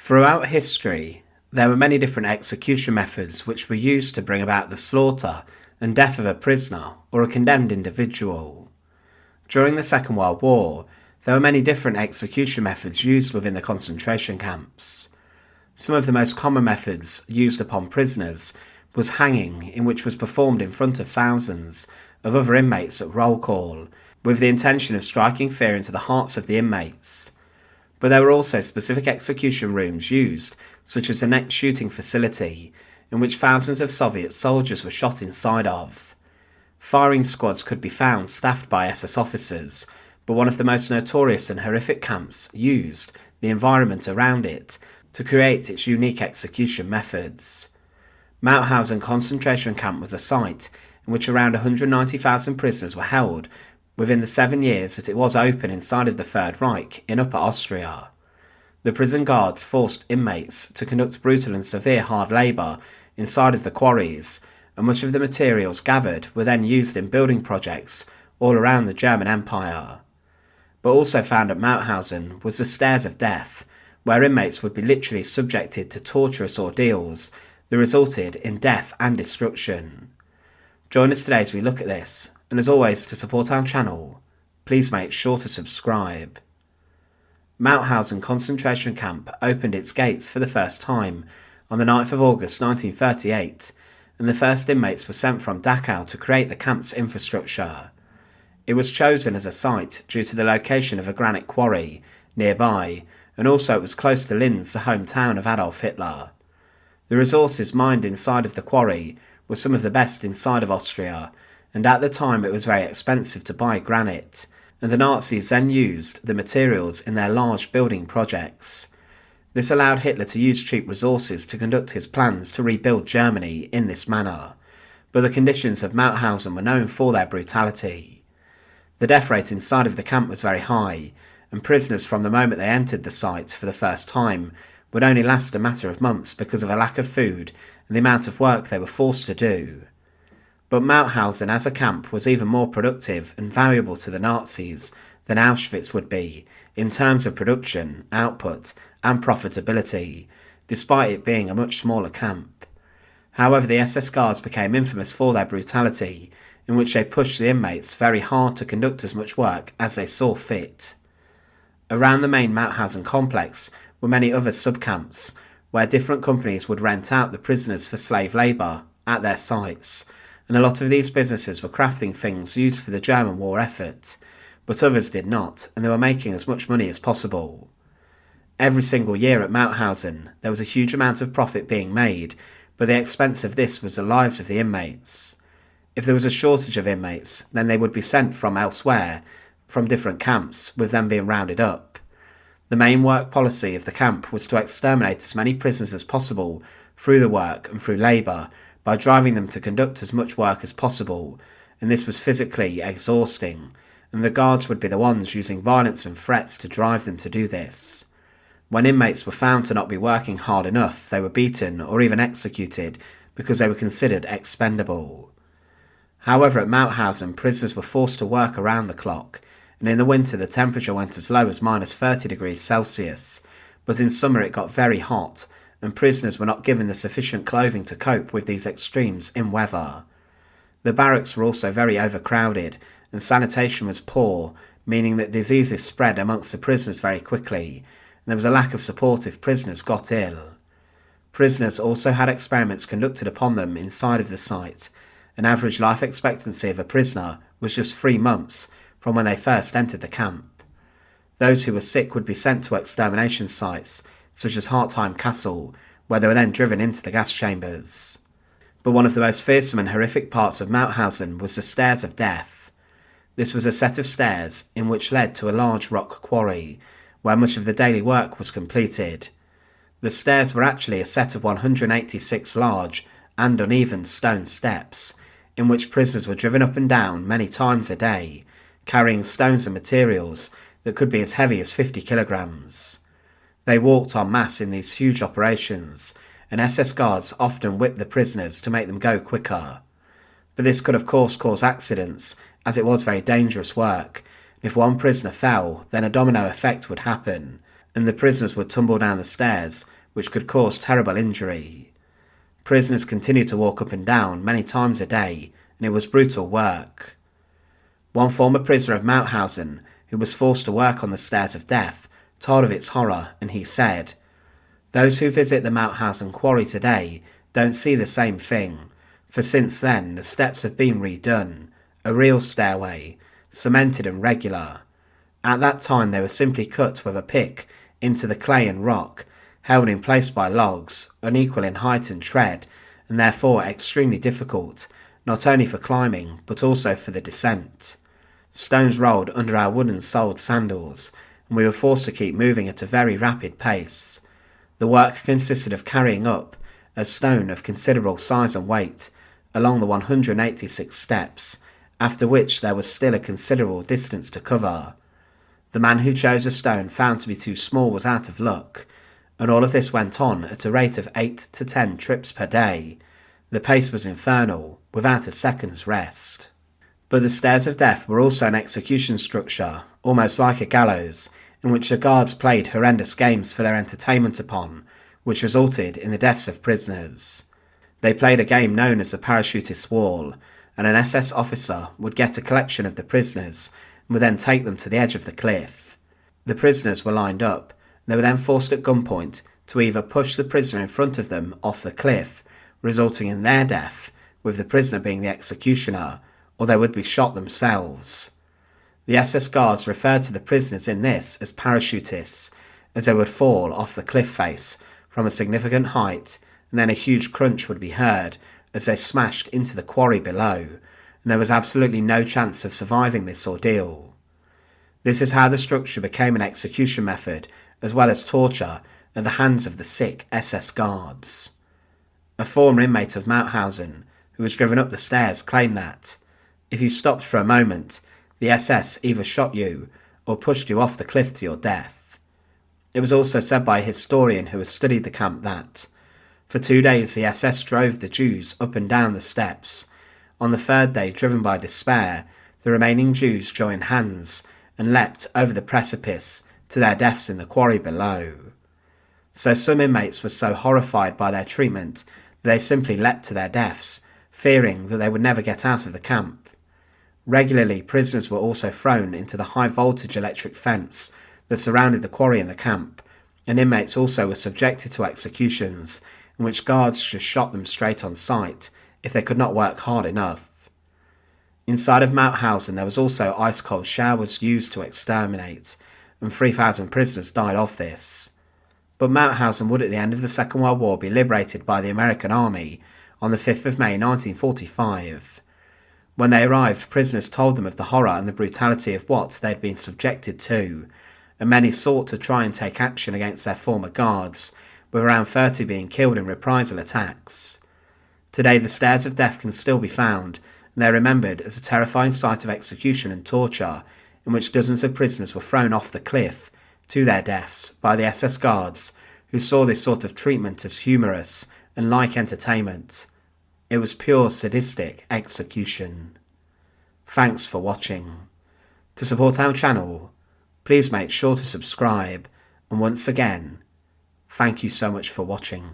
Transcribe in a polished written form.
Throughout history, there were many different execution methods which were used to bring about the slaughter and death of a prisoner or a condemned individual. During the Second World War, there were many different execution methods used within the concentration camps. Some of the most common methods used upon prisoners was hanging, in which was performed in front of thousands of other inmates at roll call, with the intention of striking fear into the hearts of the inmates. But there were also specific execution rooms used, such as a net shooting facility, in which thousands of Soviet soldiers were shot inside of. Firing squads could be found staffed by SS officers, but one of the most notorious and horrific camps used the environment around it to create its unique execution methods. Mauthausen concentration camp was a site in which around 190,000 prisoners were held within the 7 years that it was open inside of the Third Reich in Upper Austria. The prison guards forced inmates to conduct brutal and severe hard labour inside of the quarries, and much of the materials gathered were then used in building projects all around the German Empire. But also found at Mauthausen was the stairs of death, where inmates would be literally subjected to torturous ordeals that resulted in death and destruction. Join us today as we look at this, and as always, to support our channel, please make sure to subscribe. Mauthausen concentration camp opened its gates for the first time on the 9th of August 1938, and the first inmates were sent from Dachau to create the camp's infrastructure. It was chosen as a site due to the location of a granite quarry nearby, and also it was close to Linz, the hometown of Adolf Hitler. The resources mined inside of the quarry were some of the best inside of Austria, and at the time it was very expensive to buy granite, and the Nazis then used the materials in their large building projects. This allowed Hitler to use cheap resources to conduct his plans to rebuild Germany in this manner, but the conditions of Mauthausen were known for their brutality. The death rate inside of the camp was very high, and prisoners from the moment they entered the site for the first time would only last a matter of months because of a lack of food and the amount of work they were forced to do. But Mauthausen as a camp was even more productive and valuable to the Nazis than Auschwitz would be in terms of production, output and profitability, despite it being a much smaller camp. However, the SS guards became infamous for their brutality, in which they pushed the inmates very hard to conduct as much work as they saw fit. Around the main Mauthausen complex were many other subcamps, where different companies would rent out the prisoners for slave labour at their sites, and a lot of these businesses were crafting things used for the German war effort, but others did not, and they were making as much money as possible. Every single year at Mauthausen there was a huge amount of profit being made, but the expense of this was the lives of the inmates. If there was a shortage of inmates, then they would be sent from elsewhere, from different camps, with them being rounded up. The main work policy of the camp was to exterminate as many prisoners as possible through the work and through labour, by driving them to conduct as much work as possible, and this was physically exhausting, and the guards would be the ones using violence and threats to drive them to do this. When inmates were found to not be working hard enough, they were beaten or even executed because they were considered expendable. However, at Mauthausen, prisoners were forced to work around the clock, and in the winter the temperature went as low as -30 degrees Celsius, but in summer it got very hot, and prisoners were not given the sufficient clothing to cope with these extremes in weather. The barracks were also very overcrowded, and sanitation was poor, meaning that diseases spread amongst the prisoners very quickly, and there was a lack of support if prisoners got ill. Prisoners also had experiments conducted upon them inside of the site. An average life expectancy of a prisoner was just 3 months from when they first entered the camp. Those who were sick would be sent to extermination sites, such as Hartheim Castle, where they were then driven into the gas chambers. But one of the most fearsome and horrific parts of Mauthausen was the stairs of death. This was a set of stairs in which led to a large rock quarry, where much of the daily work was completed. The stairs were actually a set of 186 large and uneven stone steps, in which prisoners were driven up and down many times a day, carrying stones and materials that could be as heavy as 50 kilograms. They walked en masse in these huge operations, and SS guards often whipped the prisoners to make them go quicker. But this could of course cause accidents, as it was very dangerous work. If one prisoner fell, then a domino effect would happen, and the prisoners would tumble down the stairs, which could cause terrible injury. Prisoners continued to walk up and down many times a day, and it was brutal work. One former prisoner of Mauthausen, who was forced to work on the stairs of death, told of its horror, and he said, "Those who visit the Mauthausen quarry today don't see the same thing, for since then the steps have been redone, a real stairway, cemented and regular. At that time they were simply cut with a pick into the clay and rock, held in place by logs, unequal in height and tread, and therefore extremely difficult, not only for climbing, but also for the descent. Stones rolled under our wooden-soled sandals, and we were forced to keep moving at a very rapid pace. The work consisted of carrying up a stone of considerable size and weight along the 186 steps, after which there was still a considerable distance to cover. The man who chose a stone found to be too small was out of luck, and all of this went on at a rate of 8 to 10 trips per day. The pace was infernal, without a second's rest." But the stairs of death were also an execution structure, almost like a gallows, in which the guards played horrendous games for their entertainment upon, which resulted in the deaths of prisoners. They played a game known as the parachutist wall, and an SS officer would get a collection of the prisoners and would then take them to the edge of the cliff. The prisoners were lined up, and they were then forced at gunpoint to either push the prisoner in front of them off the cliff, resulting in their death, with the prisoner being the executioner, or they would be shot themselves. The SS guards referred to the prisoners in this as parachutists, as they would fall off the cliff face from a significant height, and then a huge crunch would be heard as they smashed into the quarry below, and there was absolutely no chance of surviving this ordeal. This is how the structure became an execution method, as well as torture, at the hands of the sick SS guards. A former inmate of Mauthausen, who was driven up the stairs, claimed that, if you stopped for a moment, the SS either shot you or pushed you off the cliff to your death. It was also said by a historian who has studied the camp that, for 2 days the SS drove the Jews up and down the steps. On the third day, driven by despair, the remaining Jews joined hands and leapt over the precipice to their deaths in the quarry below. So some inmates were so horrified by their treatment that they simply leapt to their deaths, fearing that they would never get out of the camp. Regularly, prisoners were also thrown into the high-voltage electric fence that surrounded the quarry and the camp, and inmates also were subjected to executions, in which guards just shot them straight on sight if they could not work hard enough. Inside of Mauthausen there was also ice-cold showers used to exterminate, and 3,000 prisoners died of this. But Mauthausen would at the end of the Second World War be liberated by the American Army on the 5th of May 1945. When they arrived, prisoners told them of the horror and the brutality of what they had been subjected to, and many sought to try and take action against their former guards, with around 30 being killed in reprisal attacks. Today the stairs of death can still be found, and they are remembered as a terrifying sight of execution and torture, in which dozens of prisoners were thrown off the cliff to their deaths by the SS guards, who saw this sort of treatment as humorous and like entertainment. It was pure sadistic execution. Thanks for watching. To support our channel, please make sure to subscribe, and once again, thank you so much for watching.